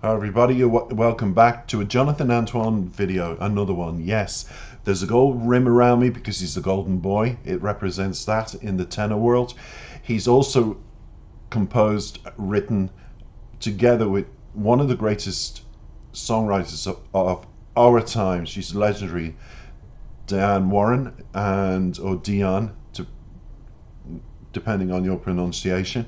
Hi everybody, welcome back to a Jonathan Antoine video, another one. Yes, there's a gold rim around me because he's the golden boy. It represents that in the tenor world. He's also composed, written together with one of the greatest songwriters of our time. She's legendary, Diane Warren, or Dion, depending on your pronunciation.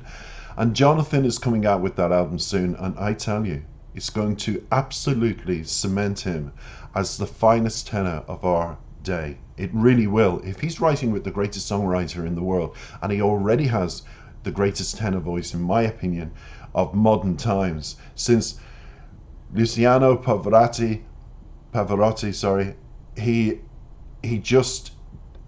And Jonathan is coming out with that album soon, and I tell you, it's going to absolutely cement him as the finest tenor of our day. It really will. If he's writing with the greatest songwriter in the world, and he already has the greatest tenor voice, in my opinion, of modern times, since Luciano Pavarotti, he just,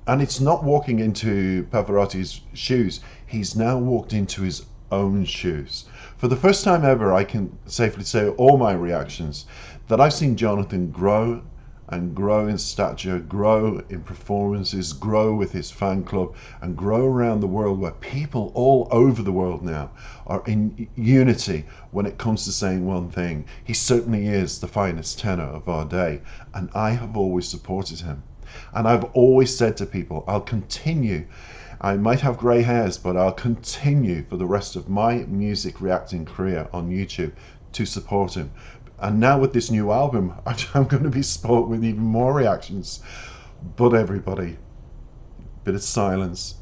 and it's not walking into Pavarotti's shoes, he's now walked into his own shoes. For the first time ever, I can safely say all my reactions that I've seen Jonathan grow and grow in stature, grow in performances, grow with his fan club, and grow around the world, where people all over the world now are in unity when it comes to saying one thing: he certainly is the finest tenor of our day, and I have always supported him. And I've always said to people, I'll continue. I might have grey hairs, but I'll continue for the rest of my music reacting career on YouTube to support him. And now with this new album, I'm going to be supported with even more reactions. But everybody, bit of silence.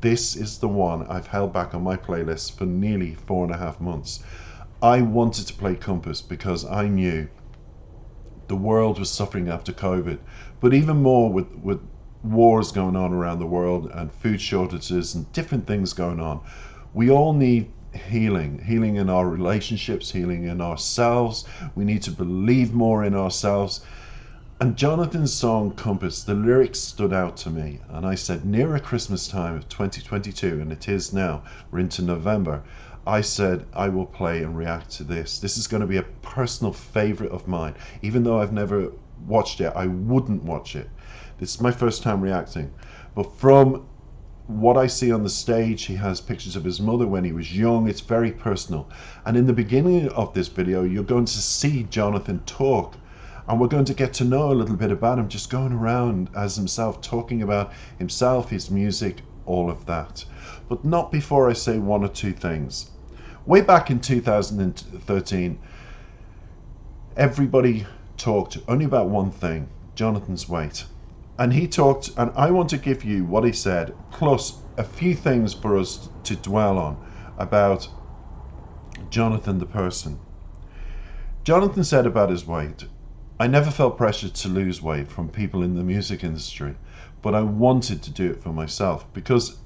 This is the one I've held back on my playlist for nearly 4.5 months. I wanted to play Compass because I knew the world was suffering after COVID, but even more with wars going on around the world and food shortages and different things going on. We all need healing in our relationships, healing in ourselves. We need to believe more in ourselves. And Jonathan's song Compass, the lyrics stood out to me, and I said, nearer Christmas time of 2022, and it is now, we're into November, I said I will play and react to this. This is going to be a personal favorite of mine. Even though I've never watched it, I wouldn't watch it. This is my first time reacting. But from what I see on the stage, he has pictures of his mother when he was young. It's very personal. And in the beginning of this video, you're going to see Jonathan talk. And we're going to get to know a little bit about him, just going around as himself, talking about himself, his music, all of that. But not before I say one or two things. Way back in 2013, everybody talked only about one thing: Jonathan's weight. And he talked, and I want to give you what he said, plus a few things for us to dwell on about Jonathan the person. Jonathan said about his weight, I never felt pressured to lose weight from people in the music industry, but I wanted to do it for myself. Because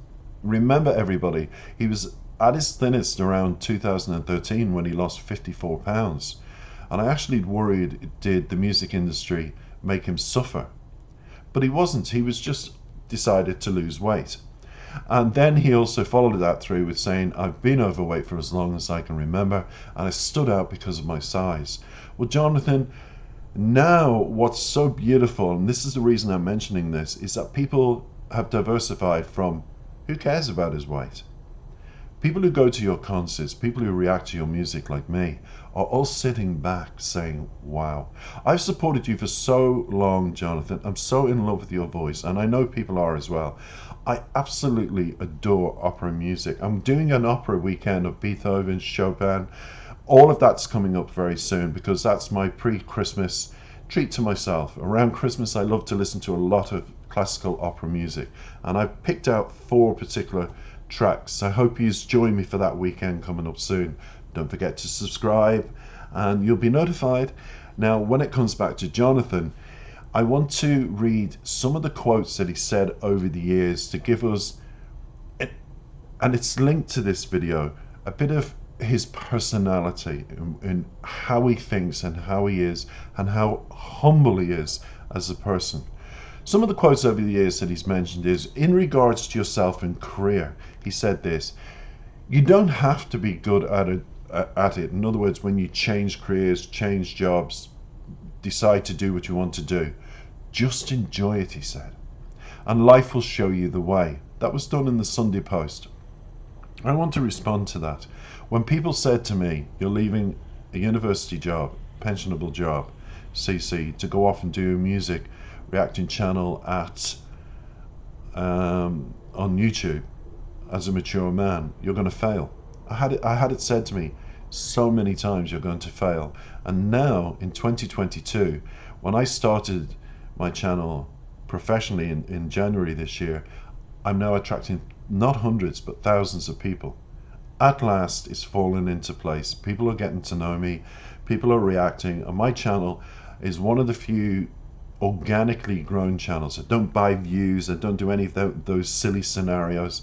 remember everybody, he was at his thinnest around 2013 when he lost 54 pounds. And I actually worried, did the music industry make him suffer? But he wasn't. He was just decided to lose weight. And then he also followed that through with saying, I've been overweight for as long as I can remember, and I stood out because of my size. Well, Jonathan, now what's so beautiful, and this is the reason I'm mentioning this, is that people have diversified from who cares about his weight. People who go to your concerts, people who react to your music like me, are all sitting back saying, wow. I've supported you for so long, Jonathan. I'm so in love with your voice, and I know people are as well. I absolutely adore opera music. I'm doing an opera weekend of Beethoven, Chopin. All of that's coming up very soon because that's my pre-Christmas treat to myself. Around Christmas, I love to listen to a lot of classical opera music, and I've picked out 4 particular tracks. I hope you join me for that weekend coming up soon. Don't forget to subscribe and you'll be notified. Now, when it comes back to Jonathan, I want to read some of the quotes that he said over the years to give us, and it's linked to this video, a bit of his personality in how he thinks and how he is and how humble he is as a person. Some of the quotes over the years that he's mentioned is, in regards to yourself and career, he said this: you don't have to be good at it. In other words, when you change careers, change jobs, decide to do what you want to do, just enjoy it, he said, and life will show you the way. That was done in the Sunday Post. I want to respond to that. When people said to me, you're leaving a university job, pensionable job, CC, to go off and do a music reacting channel at on YouTube as a mature man, you're going to fail. I had it said to me so many times, you're going to fail. And now in 2022, when I started my channel professionally in January this year, I'm now attracting not hundreds but thousands of people. At last, it's fallen into place. People are getting to know me, people are reacting, and my channel is one of the few organically grown channels. I don't buy views, I don't do any of those silly scenarios.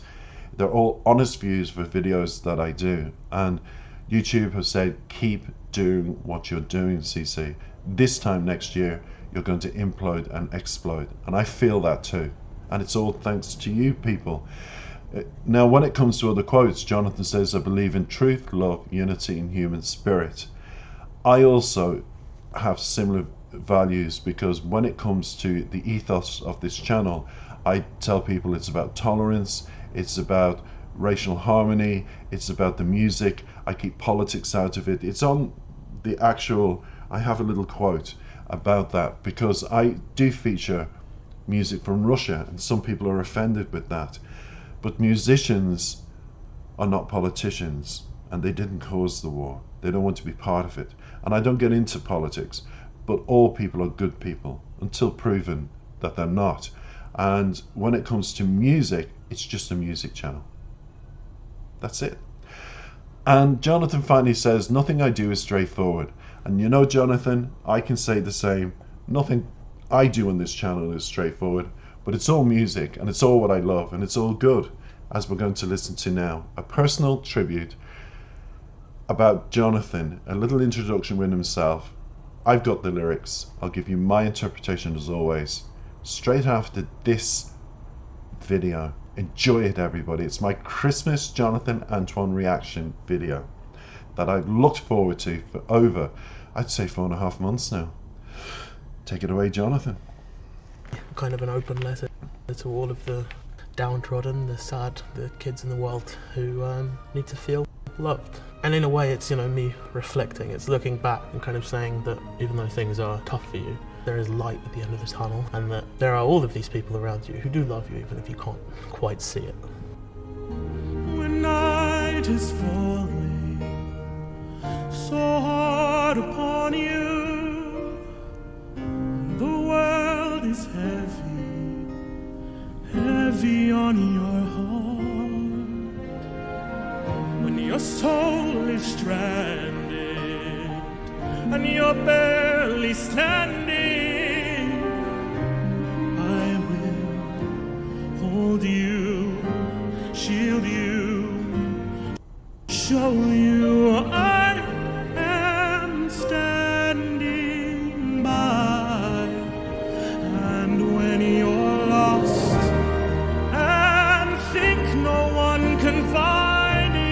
They're all honest views for videos that I do, and YouTube has said keep doing what you're doing, CC. This time next year you're going to implode and explode, and I feel that too, and it's all thanks to you people. Now when it comes to other quotes, Jonathan says, I believe in truth, love, unity and human spirit. I also have similar values, because when it comes to the ethos of this channel, I tell people it's about tolerance, it's about racial harmony, it's about the music. I keep politics out of it. It's on the actual, I have a little quote about that, because I do feature music from Russia and some people are offended with that, but musicians are not politicians and they didn't cause the war. They don't want to be part of it, and I don't get into politics, but all people are good people until proven that they're not. And when it comes to music, it's just a music channel. That's it. And Jonathan finally says, nothing I do is straightforward. And you know, Jonathan, I can say the same. Nothing I do on this channel is straightforward, but it's all music and it's all what I love and it's all good, as we're going to listen to now. A personal tribute about Jonathan, a little introduction with himself. I've got the lyrics. I'll give you my interpretation as always, straight after this video. Enjoy it, everybody. It's my Christmas Jonathan Antoine reaction video that I've looked forward to for over, I'd say, 4.5 months now. Take it away, Jonathan. Kind of an open letter to all of the downtrodden, the sad, the kids in the world who need to feel loved. And in a way, it's, you know, me reflecting. It's looking back and kind of saying that even though things are tough for you, there is light at the end of the tunnel, and that there are all of these people around you who do love you, even if you can't quite see it. When night is falling so hard upon you, the world is heavy, heavy on your heart. When your soul is stranded and you're barely standing, I will hold you, shield you, show you I am standing by. And when you're lost and think no one can find you,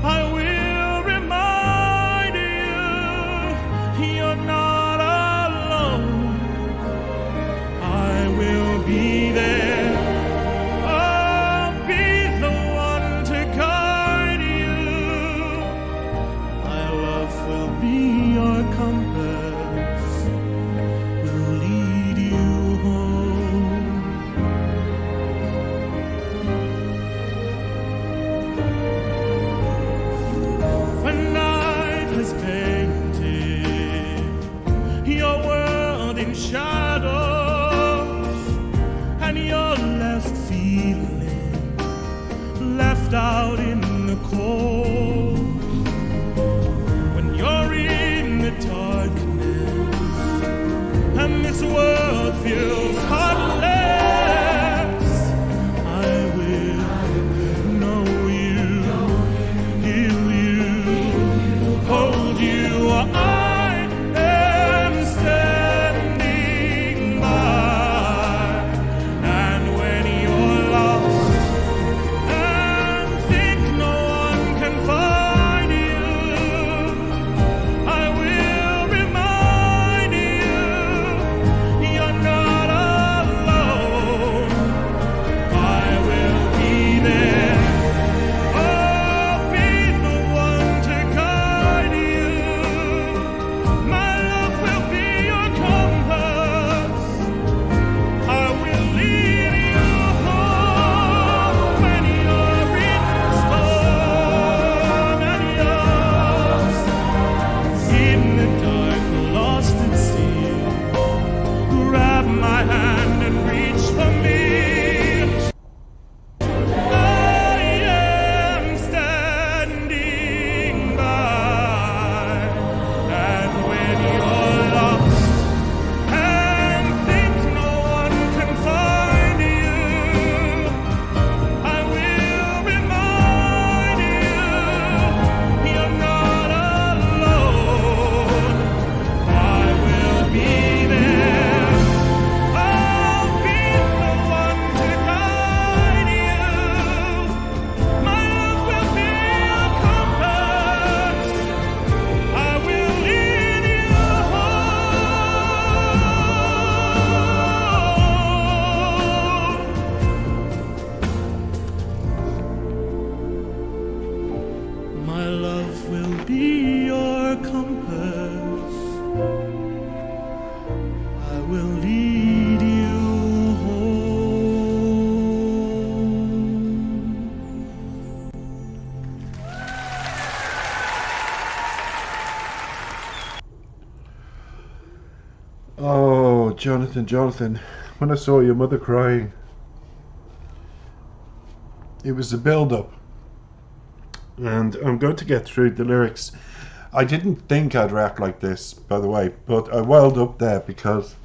I will remind you you're not alone. I will be there. I'll be the one to guide you. My love will be your compass, will lead you home. When night has painted your world in shadows and you're left feeling left out in the cold, when you're in the darkness and this world feels heartless, I will know you, heal you, hold you. I am standing by. And when you're lost and think no one can find you, I will remind you you're not alone. I will be there. I'll be the one to guide your compass, I will lead you home. Oh, Jonathan, when I saw your mother crying, it was a build-up, and I'm going to get through the lyrics. I didn't think I'd react like this, by the way, but I welled up there because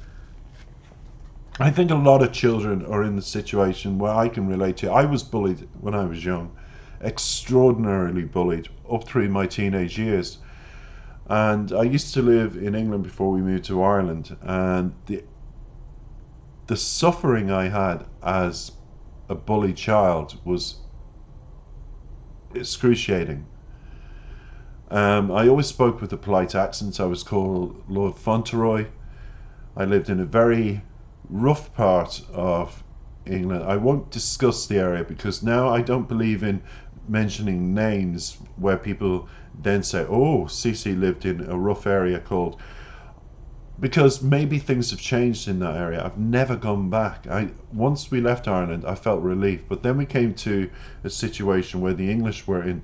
I think a lot of children are in the situation where I can relate to. I was bullied when I was young, extraordinarily bullied, up through my teenage years. And I used to live in England before we moved to Ireland, and the suffering I had as a bullied child was excruciating. I always spoke with a polite accent. I was called Lord Fauntleroy. I lived in a very rough part of England. I won't discuss the area because now I don't believe in mentioning names where people then say, oh, Cece lived in a rough area called, because maybe things have changed in that area. I've never gone back. Once we left Ireland, I felt relief, but then we came to a situation where the English were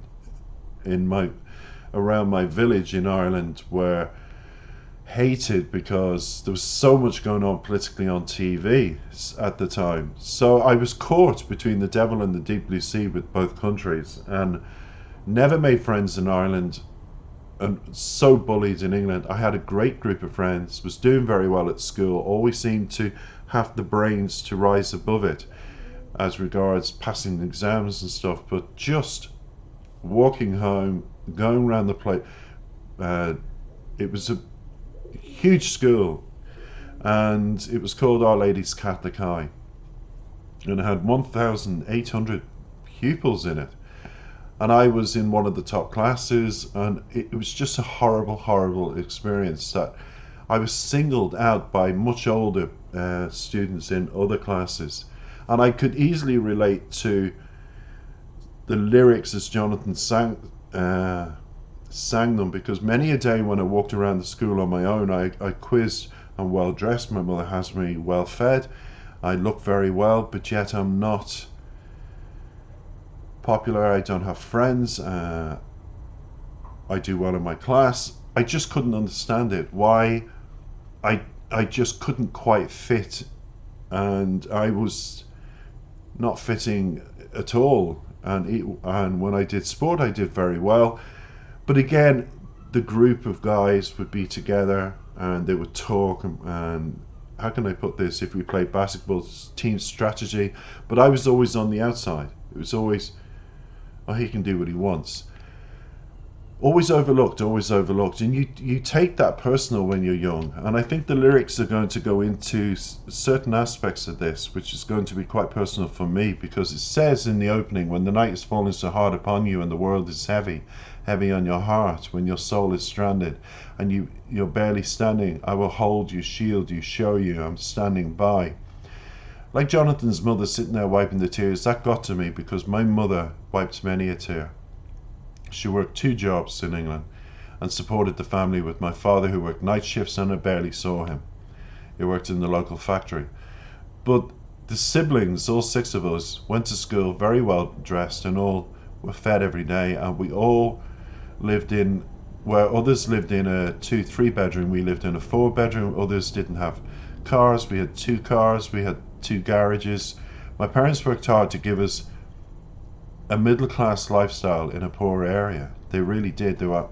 around my village in Ireland were hated because there was so much going on politically on TV at the time. So I was caught between the devil and the deep blue sea with both countries, and never made friends in Ireland, and so bullied in England. I had a great group of friends, was doing very well at school, always seemed to have the brains to rise above it as regards passing exams and stuff, but just walking home, going around the place, it was a huge school, and it was called Our Lady's Catholic High, and it had 1,800 pupils in it, and I was in one of the top classes, and it was just a horrible experience that I was singled out by much older students in other classes, and I could easily relate to the lyrics as Jonathan sang them, because many a day when I walked around the school on my own, I quizzed, I'm well dressed, my mother has me well fed, I look very well, but yet I'm not popular, I don't have friends, I do well in my class. I just couldn't understand it, why I just couldn't quite fit, and I was not fitting at all, and when I did sport I did very well. But again, the group of guys would be together and they would talk, and how can I put this, if we played basketball, team strategy, but I was always on the outside. It was always, oh, he can do what he wants. Always overlooked, and you take that personal when you're young, and I think the lyrics are going to go into certain aspects of this, which is going to be quite personal for me, because it says in the opening, when the night is falling so hard upon you and the world is heavy on your heart, when your soul is stranded and you're barely standing, I will hold you, shield you, show you I'm standing by. Like Jonathan's mother sitting there wiping the tears, that got to me, because my mother wiped many a tear. She worked 2 jobs in England and supported the family, with my father who worked night shifts and I barely saw him. He worked in the local factory. But the siblings, all 6 of us, went to school very well dressed and all were fed every day, and we all lived in, where others lived in a 2-3 bedroom, we lived in a 4 bedroom, others didn't have cars, we had 2 cars, we had 2 garages. My parents worked hard to give us a middle class lifestyle in a poor area. They really did. They were,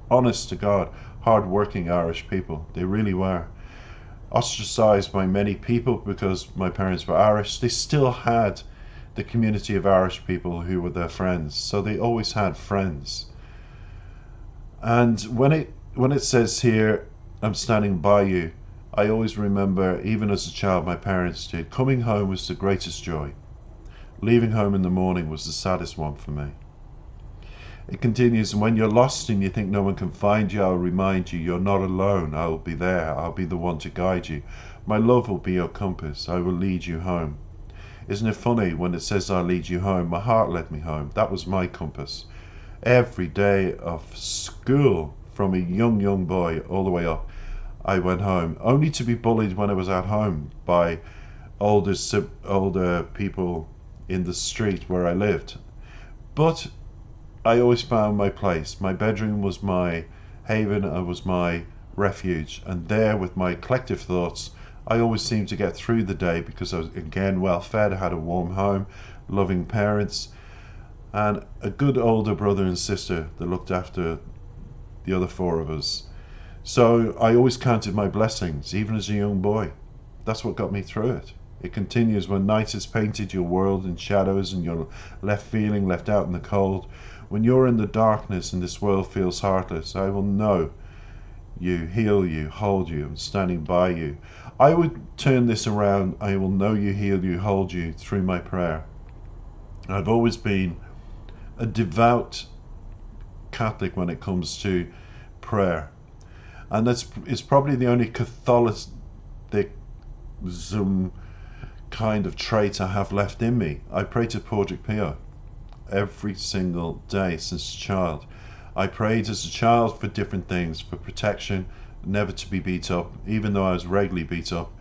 honest to God, hard working Irish people. They really were. Ostracized by many people because my parents were Irish, they still had the community of Irish people who were their friends, so they always had friends. And when it says here, I'm standing by you, I always remember, even as a child, my parents did. Coming home was the greatest joy. Leaving home in the morning was the saddest one for me. It continues, and when you're lost and you think no one can find you, I'll remind you, you're not alone. I'll be there. I'll be the one to guide you. My love will be your compass. I will lead you home. Isn't it funny, when it says I'll lead you home, my heart led me home. That was my compass. Every day of school, from a young boy all the way up, I went home, only to be bullied when I was at home by older people in the street where I lived. But I always found my place. My bedroom was my haven, and was my refuge, and there, with my collective thoughts, I always seemed to get through the day, because I was, again, well fed. I had a warm home, loving parents, and a good older brother and sister that looked after the other four of us. So I always counted my blessings, even as a young boy. That's what got me through it. It continues when night has painted your world in shadows and you're left feeling left out in the cold. When you're in the darkness and this world feels heartless, I will know you, heal you, hold you, I'm standing by you. I would turn this around. I will know you, heal you, hold you through my prayer. I've always been a devout Catholic when it comes to prayer. And it's probably the only Catholicism kind of trait I have left in me. I pray to Pádraig Pio every single day since a child. I prayed as a child for different things, for protection, never to be beat up, even though I was regularly beat up.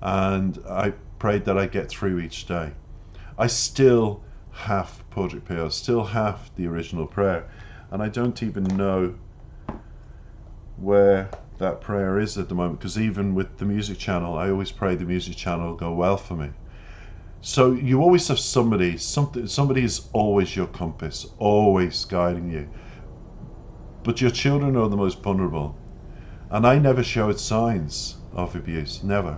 And I prayed that I get through each day. I still have Pádraig Pio, still have the original prayer. And I don't even know where that prayer is at the moment, because even with the music channel, I always pray the music channel will go well for me. So you always have somebody is always your compass, always guiding you. But your children are the most vulnerable, and I never showed signs of abuse, never.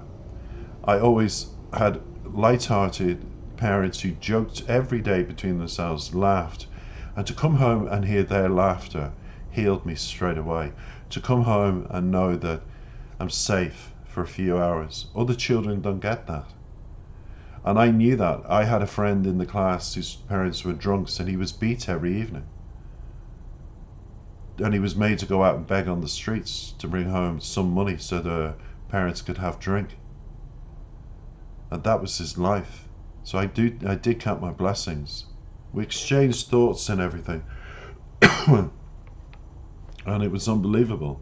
I always had light-hearted parents who joked every day between themselves, laughed, and to come home and hear their laughter healed me straight away. To come home and know that I'm safe for a few hours. Other children don't get that. And I knew that. I had a friend in the class whose parents were drunks, and he was beat every evening. And he was made to go out and beg on the streets to bring home some money so the parents could have drink. And that was his life. So I did count my blessings. We exchanged thoughts and everything. And it was unbelievable.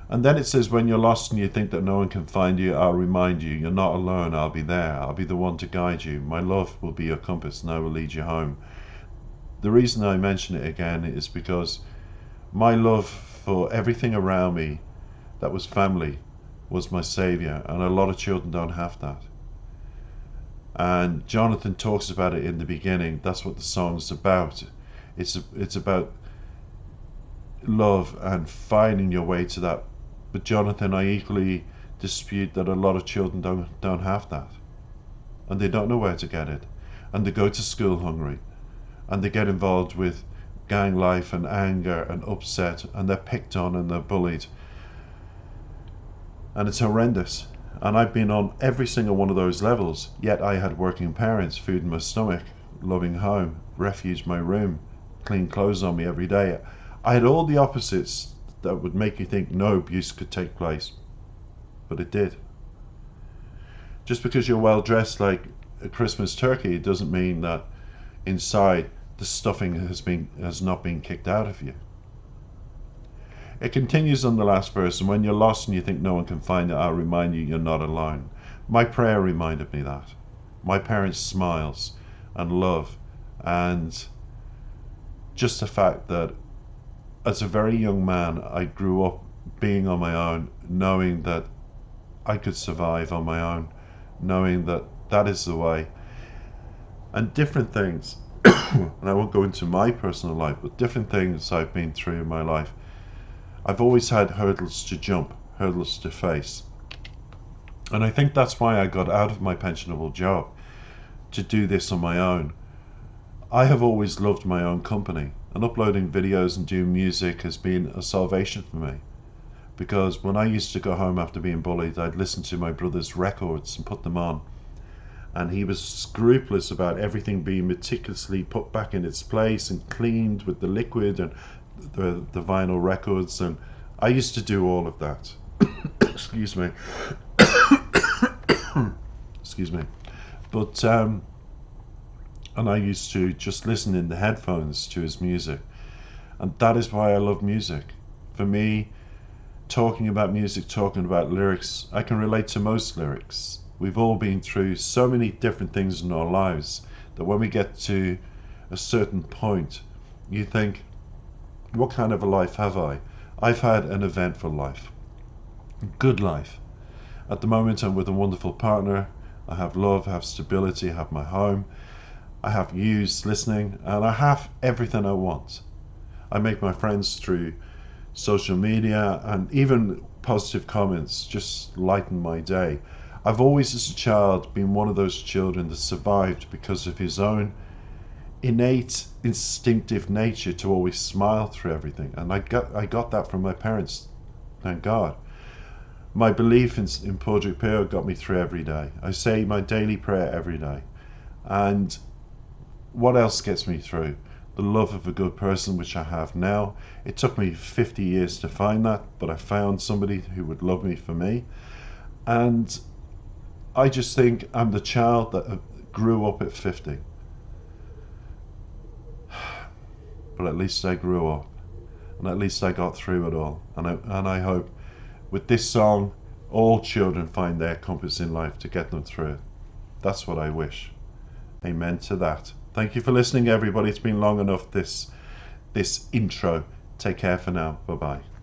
And then it says, when you're lost and you think that no one can find you, I'll remind you, you're not alone, I'll be there. I'll be the one to guide you. My love will be your compass and I will lead you home. The reason I mention it again is because my love for everything around me that was family was my saviour, and a lot of children don't have that. And Jonathan talks about it in the beginning. That's what the song's about. It's about love and finding your way to that. But Jonathan, I equally dispute that a lot of children don't have that, and they don't know where to get it, and they go to school hungry, and they get involved with gang life and anger and upset, and they're picked on and they're bullied, and it's horrendous. And I've been on every single one of those levels, yet I had working parents, food in my stomach, loving home, refuge my room, clean clothes on me every day. I had all the opposites that would make you think no abuse could take place, but it did. Just because you're well dressed like a Christmas turkey doesn't mean that inside the stuffing has not been kicked out of you. It continues on the last verse, and when you're lost and you think no one can find it, I'll remind you you're not alone. My prayer reminded me that. My parents' smiles and love, and just the fact that as a very young man, I grew up being on my own, knowing that I could survive on my own, knowing that that is the way. And different things, and I won't go into my personal life, but different things I've been through in my life. I've always had hurdles to jump, hurdles to face. And I think that's why I got out of my pensionable job to do this on my own. I have always loved my own company, and uploading videos and doing music has been a salvation for me. Because when I used to go home after being bullied, I'd listen to my brother's records and put them on. And he was scrupulous about everything being meticulously put back in its place and cleaned with the liquid and the vinyl records, and I used to do all of that. Excuse me. Excuse me. But and I used to just listen in the headphones to his music, and that is why I love music. For me, talking about music, talking about lyrics, I can relate to most lyrics. We've all been through so many different things in our lives that when we get to a certain point, you think, what kind of a life have I? I've had an eventful life, a good life. At the moment, I'm with a wonderful partner. I have love, I have stability, I have my home, I have yous listening, and I have everything I want. I make my friends through social media, and even positive comments just lighten my day. I've always, as a child, been one of those children that survived because of his own innate, instinctive nature to always smile through everything, and I got that from my parents, thank God. My belief in Pádraig Pearl got me through every day. I say my daily prayer every day. And what else gets me through? The love of a good person, which I have now. It took me 50 years to find that, but I found somebody who would love me for me. And I just think I'm the child that grew up at 50. But at least I grew up, and at least I got through it all. And I hope with this song, all children find their compass in life to get them through it. That's what I wish. Amen to that. Thank you for listening, everybody. It's been long enough, this intro. Take care for now. Bye-bye.